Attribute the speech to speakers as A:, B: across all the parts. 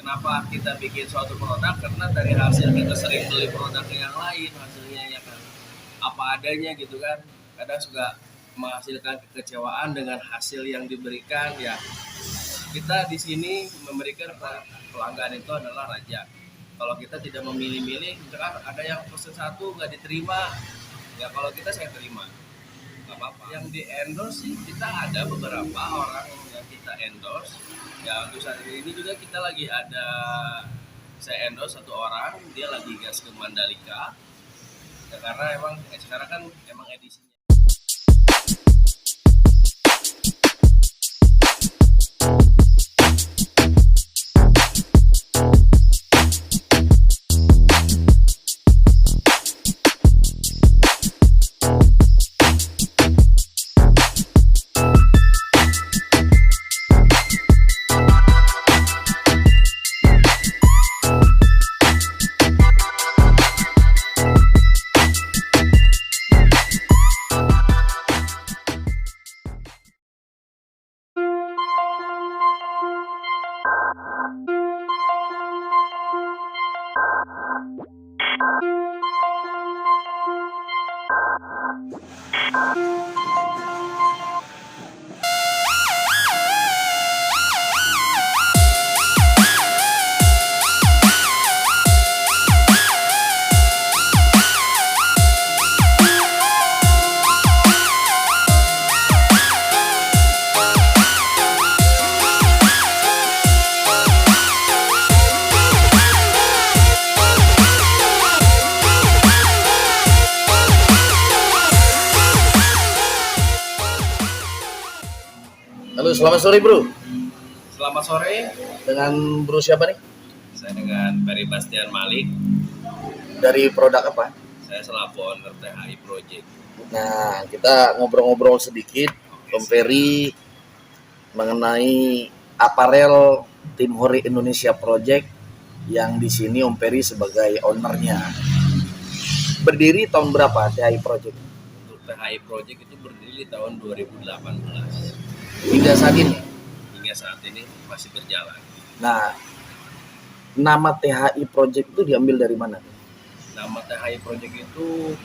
A: kenapa kita bikin suatu produk, karena dari hasil kita sering beli produk yang lain, hasilnya ya kan apa adanya gitu kan, kadang juga menghasilkan kekecewaan dengan hasil yang diberikan. Ya kita di sini memberikan pelanggan itu adalah raja. Kalau kita tidak memilih-milih, misalkan ada yang pesen satu nggak diterima, ya kalau kita saya terima, nggak apa-apa. Yang di endorse sih kita ada beberapa orang yang kita endorse. Ya untuk saat ini juga kita lagi ada, saya endorse satu orang, dia lagi gas ke Mandalika. Ya, karena emang sekarang kan emang edisinya.
B: Halo, selamat sore bro.
A: Selamat sore,
B: Dengan bro siapa nih?
A: saya dengan Ferry Bastian Malik.
B: Dari produk apa?
A: Saya selaku owner THI Project.
B: Nah, kita ngobrol-ngobrol sedikit Om Ferry mengenai aparel Tim Hori Indonesia Project yang di sini Om Ferry sebagai ownernya. Berdiri tahun berapa THI Project?
A: Untuk THI Project itu berdiri di tahun 2018.
B: Hingga saat ini.
A: Hingga saat ini masih berjalan.
B: Nah, nama THI Project itu diambil dari mana?
A: Nama THI Project itu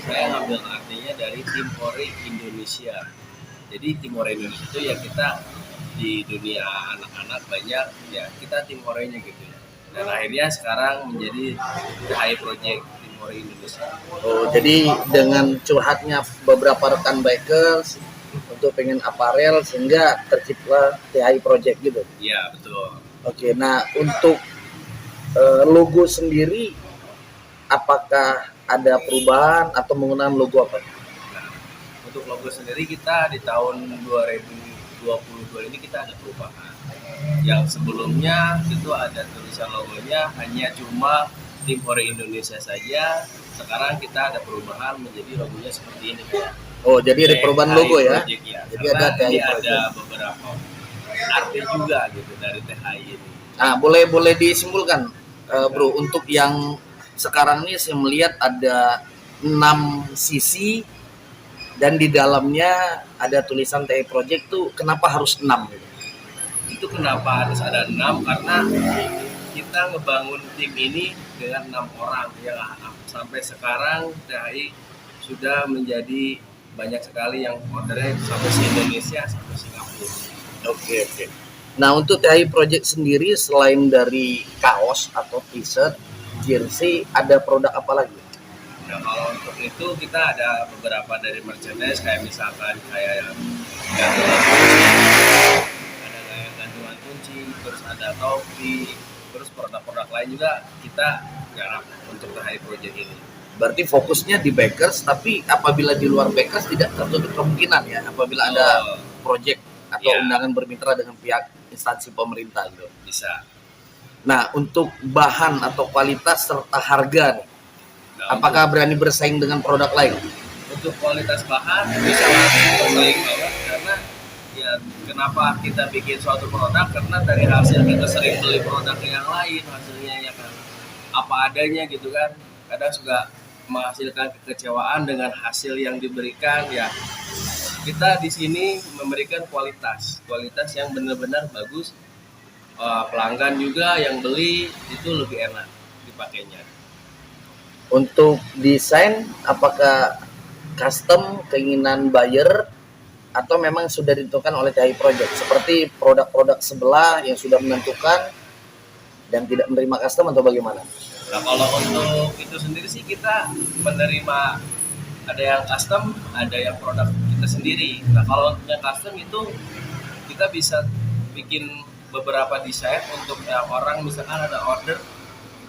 A: saya ngambil artinya dari Tim Hori Indonesia. Jadi Tim Hori Indonesia itu ya kita di dunia anak-anak banyak, ya kita Tim Horinya gitu ya. Dan akhirnya sekarang menjadi THI Project Tim Hori Indonesia.
B: Oh, jadi dengan curhatnya beberapa rekan bikers untuk pengen aparel sehingga tercipta THI Project gitu.
A: Iya betul.
B: Oke, nah untuk logo sendiri apakah ada perubahan atau menggunakan logo apa?
A: Nah, untuk logo sendiri kita di tahun 2022 ini kita ada perubahan. Yang sebelumnya itu ada tulisan logonya hanya cuma Tim Hori Indonesia saja. Sekarang kita ada perubahan menjadi logonya seperti ini.
B: Oh, jadi ada perubahan logo ya?
A: Project, ya.
B: Jadi
A: Karena
B: ada THI
A: ini
B: Project.
A: ada beberapa arti juga gitu dari THI ini.
B: Nah, boleh disimpulkan bro, untuk yang sekarang ini saya melihat ada 6 sisi dan di dalamnya ada tulisan THI Project tuh kenapa harus 6 gitu?
A: Itu kenapa harus ada 6, karena kita ngebangun tim ini dengan 6 orang yang sampai sekarang THI sudah menjadi banyak sekali yang ordernya sampai se Indonesia sampai Singapura.
B: Oke. Nah, untuk THI Project sendiri selain dari kaos atau t-shirt, jersey, ada produk apa lagi?
A: Nah kalau untuk itu kita ada beberapa dari merchandise, kayak misalkan kayak gantungan kunci, ada kayak gantungan kunci, terus ada topi, terus produk-produk lain juga kita garap untuk THI Project ini.
B: Berarti fokusnya di bakers, tapi apabila di luar bakers tidak tertutup kemungkinan ya, apabila ada project atau undangan bermitra dengan pihak instansi pemerintah gitu.
A: Bisa.
B: Nah, untuk bahan atau kualitas serta harga nih, apakah berani bersaing dengan produk lain?
A: Untuk kualitas bahan bisa bersaing banget, karena ya kenapa kita bikin suatu produk, karena dari hasil kita sering beli produk yang lain, hasilnya ya kan apa adanya gitu kan, kadang juga menghasilkan kekecewaan dengan hasil yang diberikan. Ya kita di sini memberikan kualitas yang benar-benar bagus, pelanggan juga yang beli itu lebih enak dipakainya.
B: Untuk desain, apakah custom keinginan buyer atau memang sudah ditentukan oleh THI Project seperti produk-produk sebelah yang sudah menentukan dan tidak menerima custom atau bagaimana?
A: Nah kalau untuk itu sendiri sih kita menerima ada yang custom, ada yang produk kita sendiri. Nah kalau untuk yang custom itu kita bisa bikin beberapa desain untuk yang orang misalkan ada order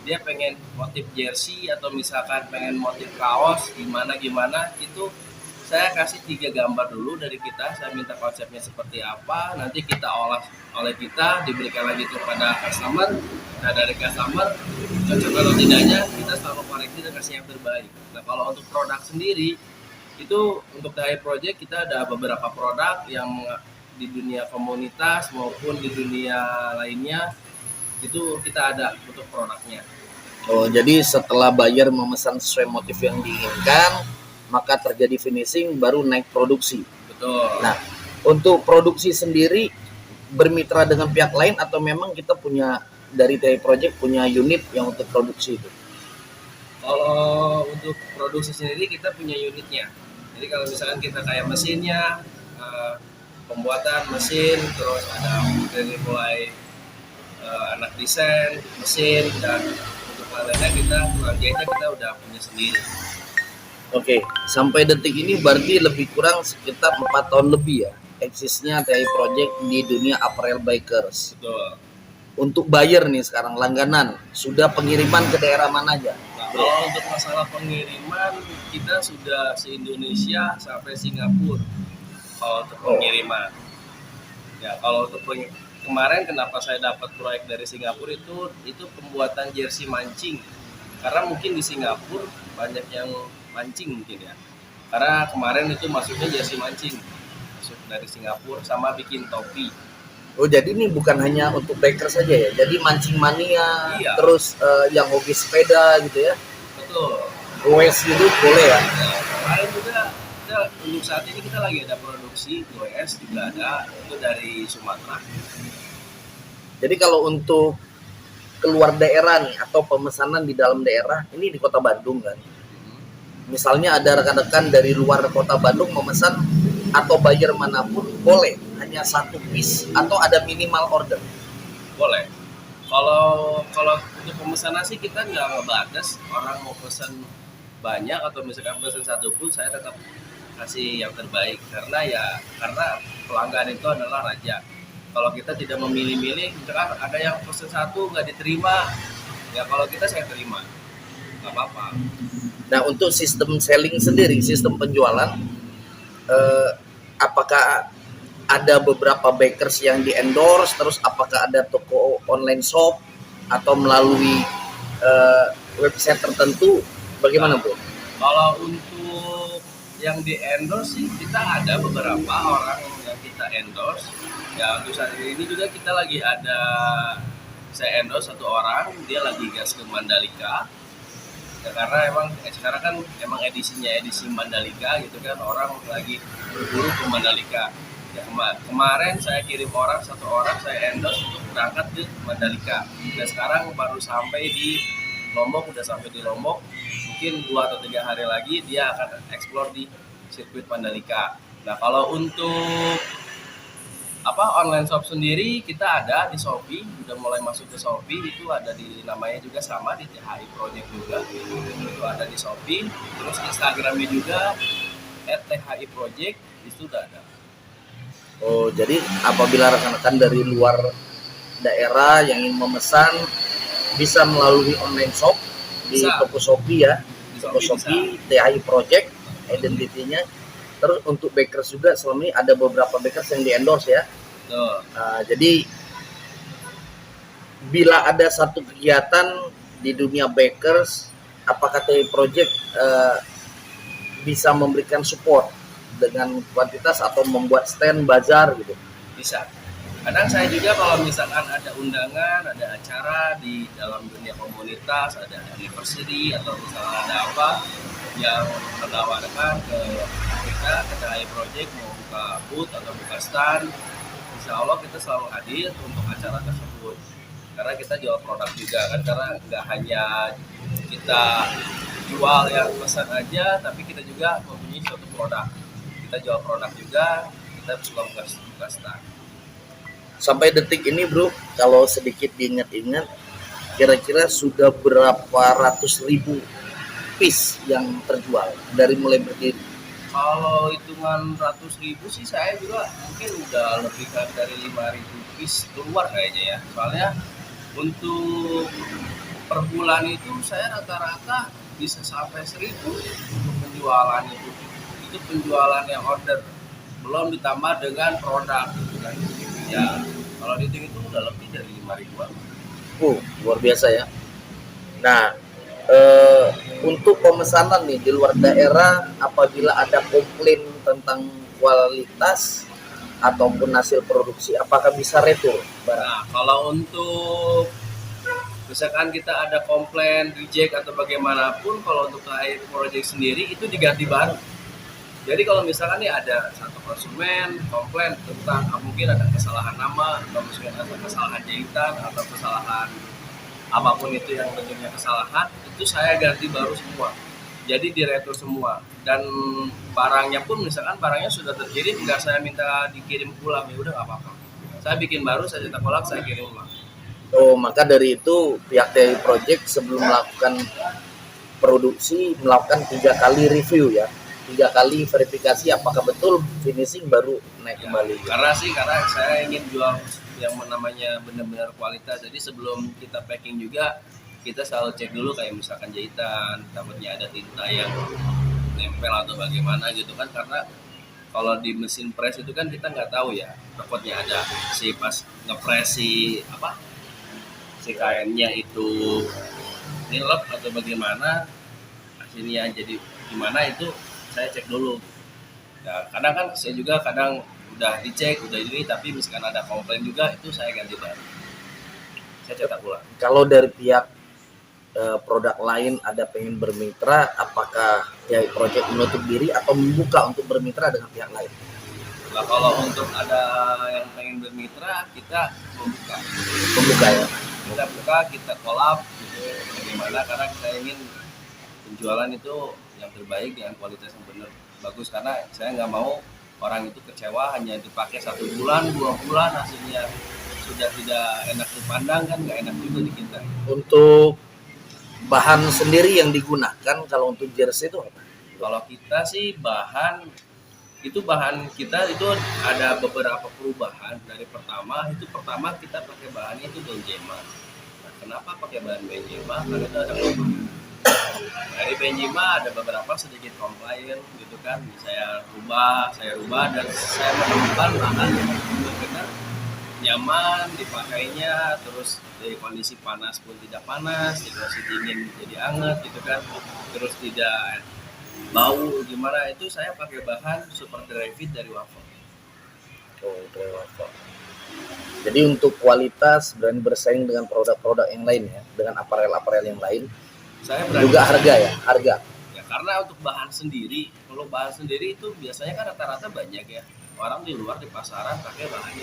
A: dia pengen motif jersey atau misalkan pengen motif kaos gimana itu saya kasih 3 gambar dulu dari kita, saya minta konsepnya seperti apa, nanti kita olah oleh kita, diberikan lagi kepada customer. Nah dari customer cocok atau tidaknya kita selalu koreksi dan kasih yang terbaik. Nah kalau untuk produk sendiri itu untuk THI Project kita ada beberapa produk yang di dunia komunitas maupun di dunia lainnya itu kita ada untuk produknya.
B: Oh, jadi setelah buyer memesan sesuai motif yang diinginkan, maka terjadi finishing baru naik produksi.
A: Betul.
B: Nah, untuk produksi sendiri bermitra dengan pihak lain atau memang kita punya dari THI Project punya unit yang untuk produksi itu?
A: Kalau untuk produksi sendiri kita punya unitnya. Jadi kalau misalkan kita kayak mesinnya, pembuatan mesin, terus ada dari mulai anak desain, mesin, dan untuk lainnya kita jahitnya kita udah punya sendiri.
B: Oke, sampai detik ini berarti lebih kurang sekitar 4 tahun lebih ya eksisnya THI Project di dunia apparel bikers.
A: Betul.
B: Untuk buyer nih sekarang langganan, sudah pengiriman ke daerah mana aja?
A: Nah, kalau untuk masalah pengiriman kita sudah se-Indonesia sampai Singapura. Kalau untuk pengiriman. Ya, kalau untuk kemarin kenapa saya dapat proyek dari Singapura itu pembuatan jersey mancing. Karena mungkin di Singapura banyak yang mancing mungkin ya. Karena kemarin itu masuknya jersey mancing. Masuk dari Singapura sama bikin topi.
B: Oh, jadi ini bukan hanya untuk biker saja ya. Jadi mancing mania,
A: Iya.
B: terus yang hobi sepeda gitu ya.
A: Betul.
B: Goes gitu boleh ya.
A: Nah, kemarin juga kita, untuk saat ini kita lagi ada produksi goes juga ada itu dari Sumatera.
B: Jadi kalau untuk keluar daerah nih atau pemesanan di dalam daerah, ini di Kota Bandung kan. Misalnya ada rekan-rekan dari luar Kota Bandung memesan atau buyer manapun boleh hanya satu piece atau ada minimal order.
A: Boleh. Kalau untuk pemesanan sih kita nggak ngebatas orang mau pesan banyak atau misalkan pesan satu pun saya tetap kasih yang terbaik karena pelanggan itu adalah raja. Kalau kita tidak memilih-milih, misalkan ada yang pesan satu nggak diterima, ya kalau kita saya terima, nggak apa-apa.
B: Nah untuk sistem selling sendiri, sistem penjualan, apakah ada beberapa bakers yang di endorse, terus apakah ada toko online shop atau melalui website tertentu, bagaimana Bu?
A: Kalau untuk yang di endorse sih kita ada beberapa orang yang kita endorse. Ya untuk saat ini juga kita lagi ada saya endorse satu orang, dia lagi gas ke Mandalika. Ya, karena emang sekarang kan emang edisi Mandalika gitu kan, orang lagi berburu ke Mandalika. Ya, kemarin saya kirim satu orang saya endorse untuk berangkat ke Mandalika. Dan sekarang baru sampai di Lombok, udah sampai di Lombok. Mungkin 2 atau 3 hari lagi dia akan eksplor di sirkuit Mandalika. Nah kalau untuk online shop sendiri kita ada di Shopee, udah mulai masuk ke Shopee, itu ada di namanya juga sama di THI Project juga, itu ada di Shopee. Terus Instagramnya juga @THI Project itu udah ada.
B: Oh, jadi apabila rekan-rekan dari luar daerah yang ingin memesan bisa melalui online shop di toko Shopee ya,
A: Di
B: toko
A: Shopee
B: Shopee THI Project identitinya. Terus untuk bakers juga selama ini ada beberapa bakers yang di endorse ya. Jadi bila ada satu kegiatan di dunia bakers, apakah THI Project bisa memberikan support dengan kuantitas atau membuat stand bazar gitu?
A: Bisa. Kadang saya juga kalau misalkan ada undangan, ada acara di dalam dunia komunitas, ada anniversary atau misalnya ada apa yang menawarkan ke kita, ke THI Project mau buka booth atau buka stand, insya Allah kita selalu hadir untuk acara tersebut karena kita jual produk juga kan, karena nggak hanya kita jual yang pesan aja, tapi kita juga mempunyai suatu produk, kita jual produk juga, kita suka buka stand.
B: Sampai detik ini bro, kalau sedikit diingat-ingat, kira-kira sudah berapa ratus ribu piece yang terjual dari mulai berdiri?
A: Kalau hitungan ratus ribu sih saya juga mungkin udah lebih dari 5.000 piece keluar kayaknya ya. Soalnya untuk per bulan itu saya rata-rata bisa sampai 1.000 untuk penjualan itu. Itu penjualan yang order, belum ditambah dengan produk gitu kan. Ya kalau dihitung itu udah lebih dari 5.000-an.
B: Luar biasa ya. Nah, untuk pemesanan nih di luar daerah, apabila ada komplain tentang kualitas ataupun hasil produksi, apakah bisa retur barang?
A: Nah, kalau untuk misalkan kita ada komplain, reject atau bagaimanapun, kalau untuk KAI Project sendiri itu diganti baru. Jadi kalau misalkan nih ada satu konsumen komplain tentang mungkin ada kesalahan nama, atau mungkin ada kesalahan jahitan atau kesalahan apapun itu yang bentuknya kesalahan, itu saya ganti baru semua. Jadi diretur semua. Dan barangnya pun misalkan barangnya sudah terkirim, nggak saya minta dikirim pulang, ya udah nggak apa-apa. Saya bikin baru, saya cetak ulang, saya kirim ulang.
B: Maka dari itu pihak TAI Project sebelum melakukan produksi melakukan 3 kali review ya, 3 kali verifikasi apakah betul finishing baru naik kembali.
A: Karena saya ingin jual yang namanya benar-benar kualitas. Jadi sebelum kita packing juga kita selalu cek dulu kayak misalkan jahitan, takutnya ada tinta yang nempel atau bagaimana gitu kan, karena kalau di mesin press itu kan kita nggak tahu ya, takutnya ada si pas ngepress si kainnya itu nilep atau bagaimana, hasilnya jadi gimana itu saya cek dulu. Nah, kadang kan saya juga udah dicek, udah ini, tapi misalkan ada komplain juga, itu saya ganti baru. Saya cetak ulang.
B: Kalau dari pihak produk lain ada pengen bermitra, apakah TAI Project menutup diri atau membuka untuk bermitra dengan pihak lain?
A: Nah, kalau untuk ada yang pengen bermitra, kita
B: Membuka ya?
A: Kita buka, kita collab, gitu. Bagaimana, karena saya ingin penjualan itu yang terbaik dengan kualitas yang benar bagus, karena saya nggak mau orang itu kecewa hanya dipakai 1 bulan 2 bulan hasilnya sudah tidak enak dipandang, kan nggak enak juga di kita.
B: Untuk bahan sendiri yang digunakan kalau untuk jersey itu apa?
A: Kalau kita sih bahan kita itu ada beberapa perubahan. Dari pertama kita pakai bahannya itu Benjema. Nah, kenapa pakai bahan Benjema? Karena itu ada dari Benjema ada beberapa sedikit komplain gitu kan, saya rubah dan saya menemukan bahan yang benar-benar nyaman dipakainya, terus dari kondisi panas pun tidak panas, di kondisi dingin jadi hangat gitu kan, terus tidak bau gimana. Itu saya pakai bahan Super Dry Fit dari Waffle.
B: Dari Waffle. Jadi untuk kualitas berani bersaing dengan produk-produk yang lain ya, dengan aparel-aparel yang lain.
A: Saya berani
B: juga harga ya,
A: ya, karena untuk bahan sendiri, kalau bahan sendiri itu biasanya kan rata-rata banyak ya orang di luar di pasaran pakai bahan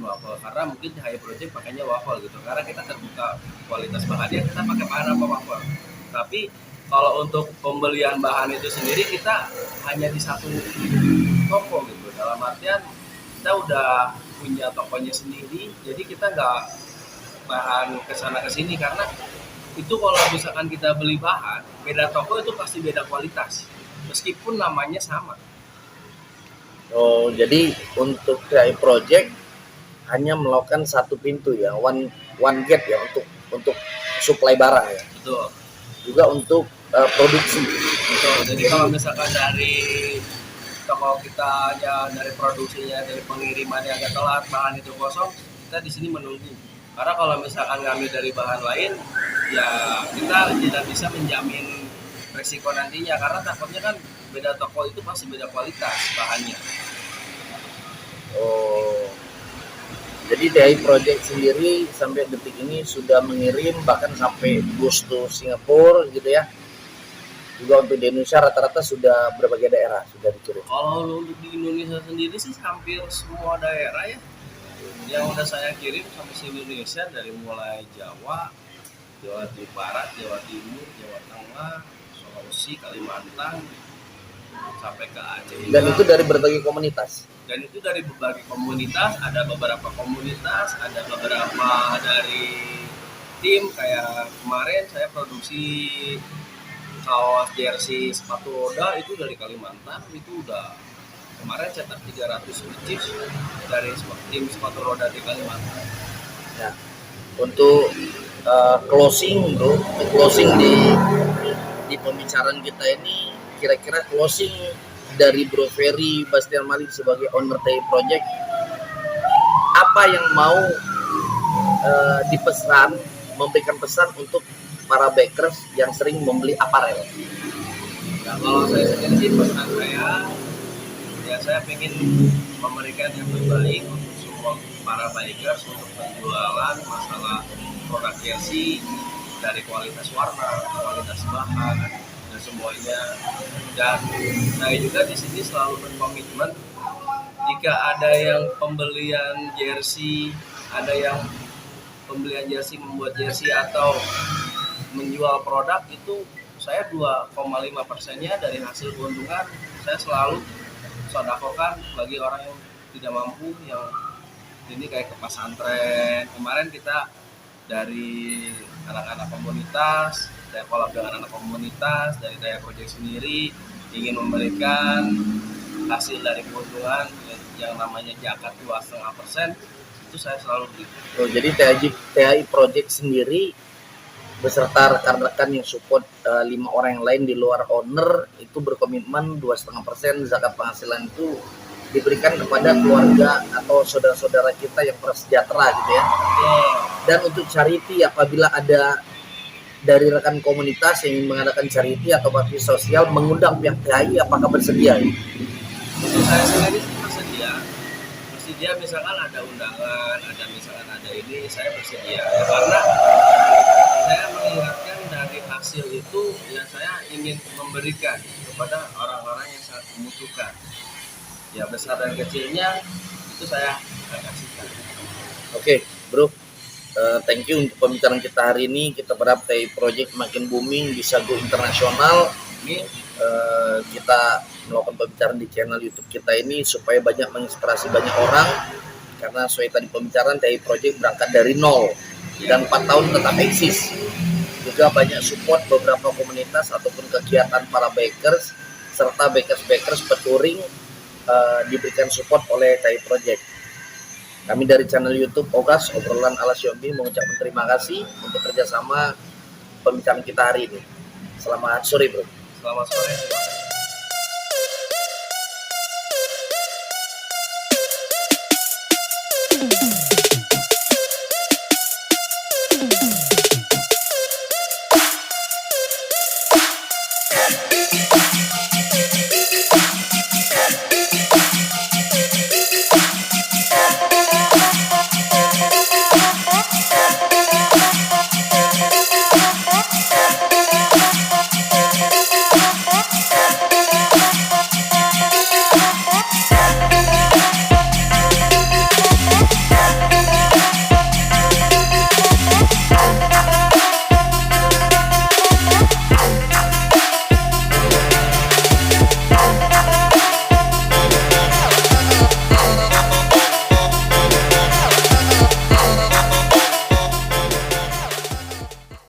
A: waffle, karena mungkin di KAI Project pakainya waffle gitu, karena kita terbuka kualitas bahannya, kita pakai bahan apa waffle. Tapi kalau untuk pembelian bahan itu sendiri kita hanya di satu toko gitu, dalam artian kita udah punya tokonya sendiri, jadi kita nggak bahan kesana kesini, karena itu kalau misalkan kita beli bahan beda toko itu pasti beda kualitas meskipun namanya sama.
B: Jadi untuk TAI Project hanya melakukan satu pintu ya, one gate ya untuk supply barang ya.
A: Betul.
B: Juga untuk produksi.
A: Betul. Jadi kalau misalkan dari toko kita ya, dari produksinya, dari pengirimannya agak telat, bahan itu kosong, kita di sini menunggu. Karena kalau misalkan ngambil dari bahan lain, ya kita tidak bisa menjamin resiko nantinya, karena takutnya kan beda toko itu pasti beda kualitas bahannya.
B: Jadi TAI Project sendiri sampai detik ini sudah mengirim bahkan sampai bus to Singapura gitu ya. juga untuk di Indonesia rata-rata sudah berbagai daerah sudah dikirim.
A: Kalau untuk di Indonesia sendiri sih hampir semua daerah ya yang udah saya kirim sampai se Indonesia, dari mulai Jawa, Jawa Barat, Jawa Timur, Jawa Tengah, Sulawesi, Kalimantan, sampai ke Aceh
B: Dan
A: juga.
B: itu dari berbagai komunitas.
A: Dan itu dari berbagai komunitas, ada beberapa komunitas, ada beberapa dari tim. Kayak kemarin saya produksi kaos jersey sepatu roda itu dari Kalimantan, itu udah kemarin cetak 300 pieces dari tim sepatu roda di Kalimantan.
B: Nah, untuk closing bro, closing di pembicaraan kita ini, kira-kira closing dari Bro Ferry Bastian Malik sebagai owner TI Project, apa yang mau dipesan, memberikan pesan untuk para bakers yang sering membeli aparel?
A: Nah, kalau saya sendiri sih pesan saya pengen memberikan yang terbaik untuk semua para bikers untuk penjualan masalah produk jersey, dari kualitas warna, kualitas bahan, dan semuanya. Dan saya juga di sini selalu berkomitmen, jika ada yang pembelian jersey, ada yang pembelian jersey, membuat jersey atau menjual produk, itu saya 2,5%-nya dari hasil keuntungan saya selalu sodakokan bagi orang yang tidak mampu, yang ini kayak ke pesantren. Kemarin kita dari anak-anak komunitas, saya kolab dengan anak komunitas dari Daya Project sendiri, ingin memberikan hasil dari keuntungan yang namanya zakat 2,5%, itu saya selalu beri.
B: Oh, jadi TI Project sendiri beserta rekan-rekan yang support 5 orang yang lain di luar owner itu berkomitmen 2,5% zakat penghasilan itu diberikan kepada keluarga atau saudara-saudara kita yang prasejahtera gitu ya. Dan untuk charity, apabila ada dari rekan komunitas yang ingin mengadakan charity atau bakti sosial mengundang pihak TI, apakah bersedia?
A: Untuk saya sendiri bersedia misalkan ada undangan, misalkan ada ini, saya bersedia. Karena saya mengingatkan dari hasil itu, ya saya ingin memberikan kepada orang-orang yang sangat membutuhkan. Ya besar dan kecilnya itu saya akan kasihkan.
B: Oke, bro. Thank you untuk pembicaraan kita hari ini. Kita berharap TI Project makin booming, bisa go internasional. Kita melakukan pembicaraan di channel YouTube kita ini supaya banyak menginspirasi banyak orang. Karena sesuai tadi pembicaraan, TI Project berangkat dari nol dan 4 tahun tetap eksis. Juga banyak support beberapa komunitas ataupun kegiatan para bakers serta bakers petouring diberikan support oleh TI Project. Kami dari channel YouTube Ogas Obrolan ala Xiaomi mengucapkan terima kasih untuk kerjasama pembicaraan kita hari ini. Selamat sore bro.
A: Selamat sore.